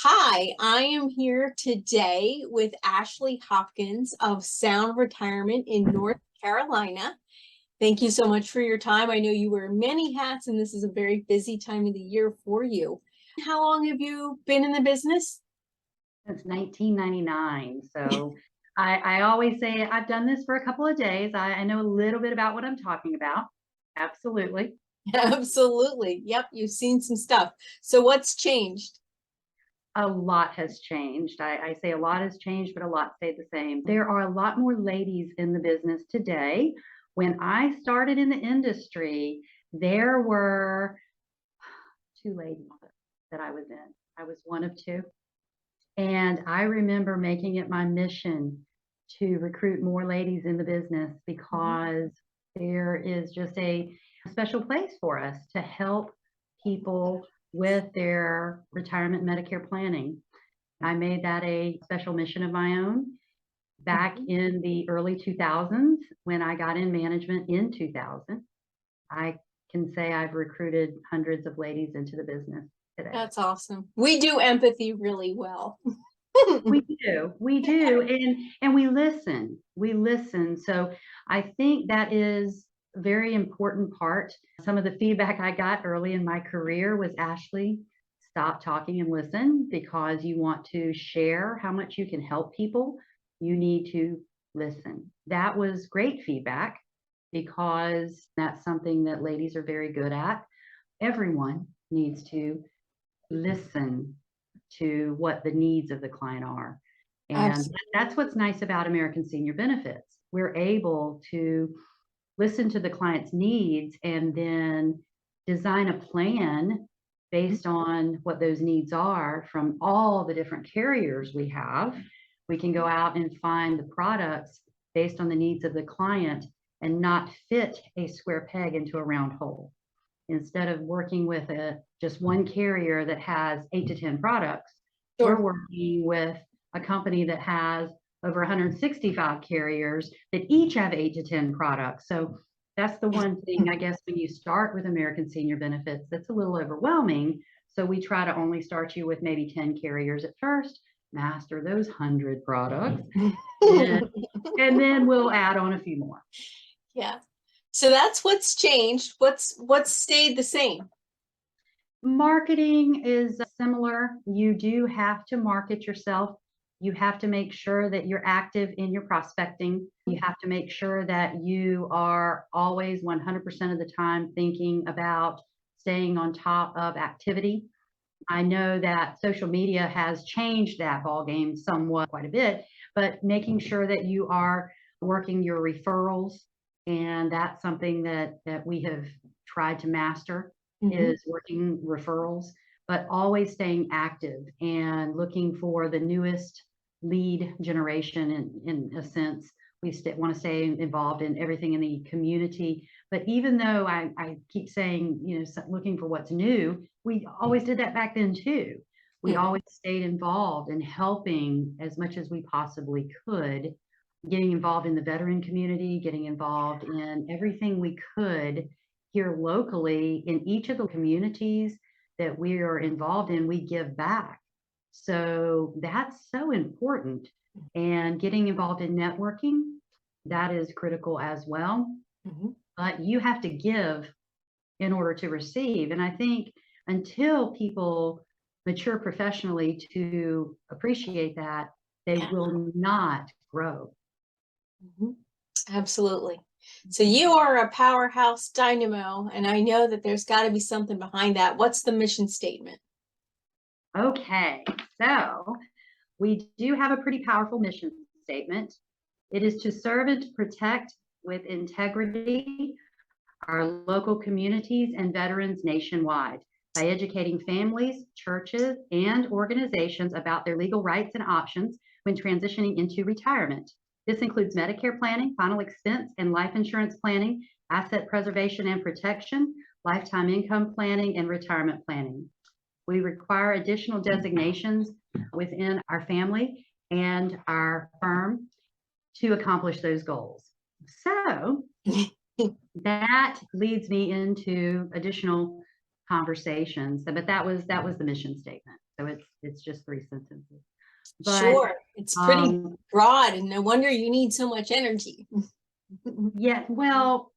Hi, I am here today with Ashley Hopkins of Sound Retirement in North Carolina. Thank you so much for your time. I know you wear many hats and this is a very busy time of the year for you. How long have you been in the business? Since 1999. So I always say I've done this for a couple of days. I know a little bit about what I'm talking about. Absolutely. Absolutely. Yep, you've seen some stuff. So what's changed? A lot has changed. I say a lot has changed, but a lot stayed the same. There are a lot more ladies in the business today. When I started in the industry, there were two ladies that I was in. I was one of two. And I remember making it my mission to recruit more ladies in the business because there is just a special place for us to help people with their retirement Medicare planning. I made that a special mission of my own back in the early 2000s when I got in management in 2000. I can say I've recruited hundreds of ladies into the business today. That's awesome. We do empathy really well. We do, and we listen. So I think that is a very important part. Some of the feedback I got early in my career was, Ashley, stop talking and listen, because you want to share how much you can help people. You need to listen. That was great feedback because that's something that ladies are very good at. Everyone needs to listen to what the needs of the client are. And Absolutely. that's what's nice about American Senior Benefits. We're able to listen to the client's needs and then design a plan based on what those needs are from all the different carriers we have. We can go out and find the products based on the needs of the client and not fit a square peg into a round hole. Instead of working with just one carrier that has 8 to 10 products, Sure. we're working with a company that has over 165 carriers that each have 8 to 10 products. So that's the one thing, I guess, when you start with American Senior Benefits, that's a little overwhelming. So we try to only start you with maybe 10 carriers at first, master those 100 products, and then we'll add on a few more. Yeah. So that's what's changed. What's stayed the same? Marketing is similar. You do have to market yourself. You have to make sure that you're active in your prospecting. You have to make sure that you are always 100% of the time thinking about staying on top of activity. I know that social media has changed that ballgame somewhat, quite a bit, but making sure that you are working your referrals, and that's something that we have tried to master, is working referrals, but always staying active and looking for the newest lead generation. In a sense, we want to stay involved in everything in the community. But even though I keep saying, looking for what's new, we always did that back then too. We always stayed involved in helping as much as we possibly could, getting involved in the veteran community, getting involved in everything we could here locally in each of the communities that we are involved in. We give back. So that's so important. And getting involved in networking, that is critical as well. But you have to give in order to receive. And I think until people mature professionally to appreciate that, they will not grow. Absolutely. So you are a powerhouse dynamo, and I know that there's got to be something behind that. What's the mission statement? Okay, so we do have a pretty powerful mission statement. It is to serve and to protect with integrity our local communities and veterans nationwide by educating families, churches, and organizations about their legal rights and options when transitioning into retirement. This includes Medicare planning, final expense and life insurance planning, asset preservation and protection, lifetime income planning, and retirement planning. We require additional designations within our family and our firm to accomplish those goals. So that leads me into additional conversations, but that was the mission statement. So it's just 3 sentences. But Sure, it's pretty broad, and no wonder you need so much energy. yeah, well,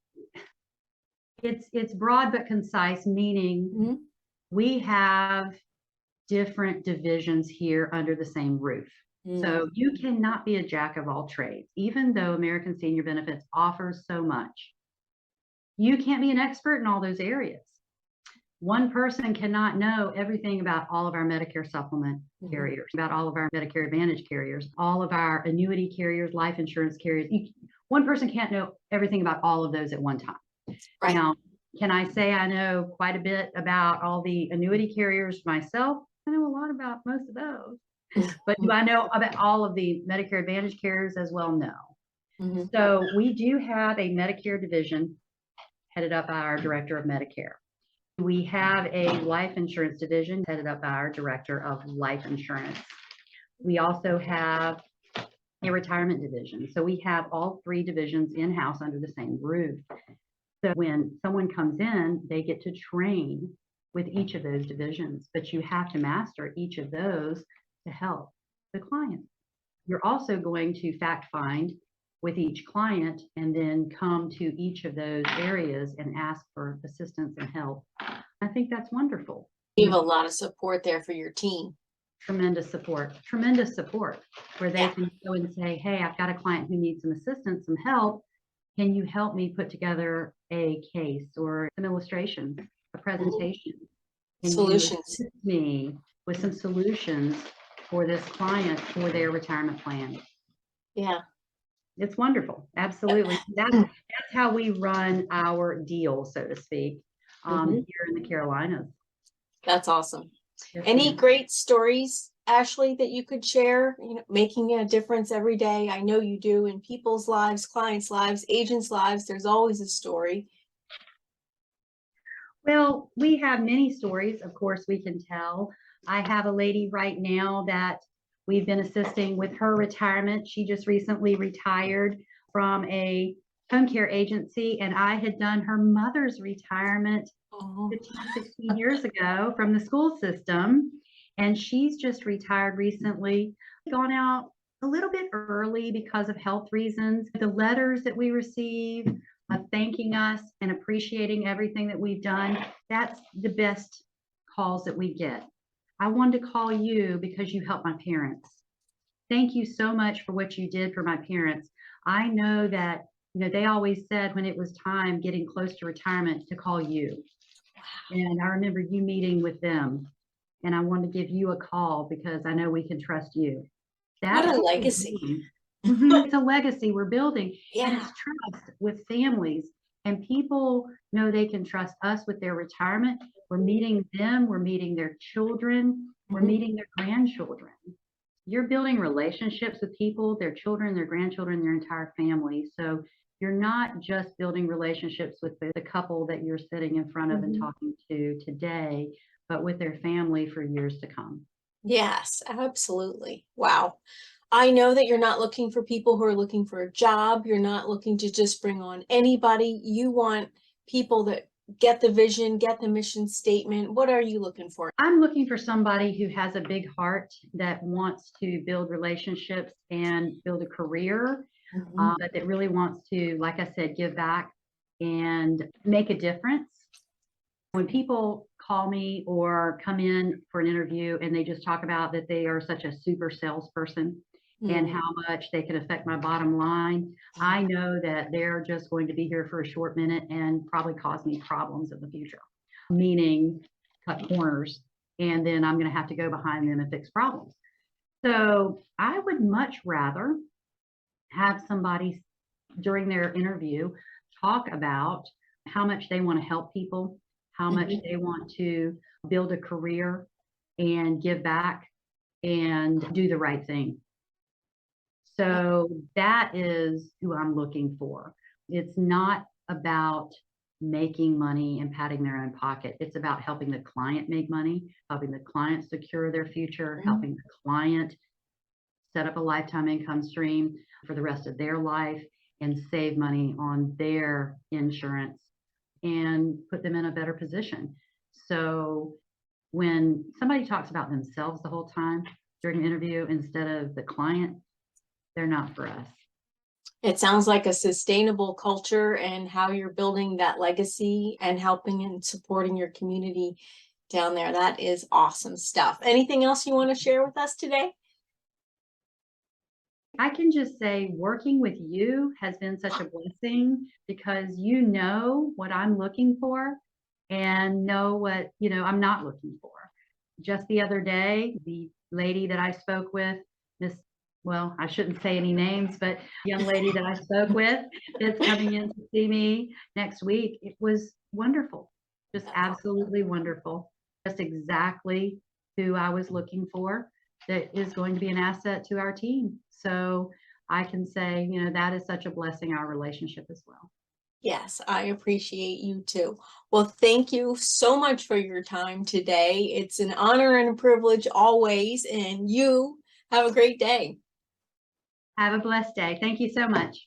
it's broad but concise, meaning Mhm. we have different divisions here under the same roof. So you cannot be a jack of all trades, even though American Senior Benefits offers so much. You can't be an expert in all those areas. One person cannot know everything about all of our Medicare supplement carriers, about all of our Medicare Advantage carriers, all of our annuity carriers, life insurance carriers. One person can't know everything about all of those at one time. Right. Now, can I say I know quite a bit about all the annuity carriers myself? I know a lot about most of those. But do I know about all of the Medicare Advantage carriers as well? No. So we do have a Medicare division headed up by our Director of Medicare. We have a life insurance division headed up by our Director of Life Insurance. We also have a retirement division. So we have all 3 divisions in-house under the same roof. So when someone comes in, they get to train with each of those divisions, but you have to master each of those to help the client. You're also going to fact find with each client and then come to each of those areas and ask for assistance and help. I think that's wonderful. You have a lot of support there for your team. Tremendous support, where they can go and say, hey, I've got a client who needs some assistance, some help. Can you help me put together a case or some illustrations, a presentation? Can Solutions. you assist me with some solutions for this client for their retirement plan? Yeah. It's wonderful. Absolutely. That's how we run our deal, so to speak, here in the Carolinas. That's awesome. Yes, Any ma'am. great stories, Ashley, that you could share, making a difference every day? I know you do in people's lives, clients' lives, agents' lives. There's always a story. Well, we have many stories, of course, we can tell. I have a lady right now that we've been assisting with her retirement. She just recently retired from a home care agency, and I had done her mother's retirement 15, 16 years ago from the school system. And she's just retired recently, gone out a little bit early because of health reasons. The letters that we receive of thanking us and appreciating everything that we've done, that's the best calls that we get. I wanted to call you because you helped my parents. Thank you so much for what you did for my parents. I know that, they always said when it was time getting close to retirement to call you. And I remember you meeting with them, and I wanted to give you a call because I know we can trust you. What a legacy. It's a legacy we're building. Yeah. And it's trust with families, and people know they can trust us with their retirement. We're meeting them, we're meeting their children, we're meeting their grandchildren. You're building relationships with people, their children, their grandchildren, their entire family. So you're not just building relationships with the couple that you're sitting in front of and talking to today, but with their family for years to come. Yes, absolutely. Wow. I know that you're not looking for people who are looking for a job. You're not looking to just bring on anybody. You want people that get the vision, get the mission statement. What are you looking for? I'm looking for somebody who has a big heart that wants to build relationships and build a career, but that really wants to, like I said, give back and make a difference. When people call me or come in for an interview and they just talk about that they are such a super salesperson and how much they can affect my bottom line, I know that they're just going to be here for a short minute and probably cause me problems in the future, meaning cut corners, and then I'm going to have to go behind them and fix problems. So I would much rather have somebody during their interview talk about how much they want to help people, how much they want to build a career and give back and do the right thing. So that is who I'm looking for. It's not about making money and patting their own pocket. It's about helping the client make money, helping the client secure their future, helping the client set up a lifetime income stream for the rest of their life and save money on their insurance and put them in a better position. So when somebody talks about themselves the whole time during an interview instead of the client, they're not for us. It sounds like a sustainable culture and how you're building that legacy and helping and supporting your community down there. That is awesome stuff. Anything else you want to share with us today? I can just say working with you has been such a blessing because you know what I'm looking for and know what, I'm not looking for. Just the other day, the lady that I spoke with, well, I shouldn't say any names, but young lady that I spoke with that's coming in to see me next week, it was wonderful. Just absolutely wonderful. Just exactly who I was looking for that is going to be an asset to our team. So I can say, that is such a blessing, our relationship as well. Yes, I appreciate you too. Well, thank you so much for your time today. It's an honor and a privilege always, and you have a great day. Have a blessed day. Thank you so much.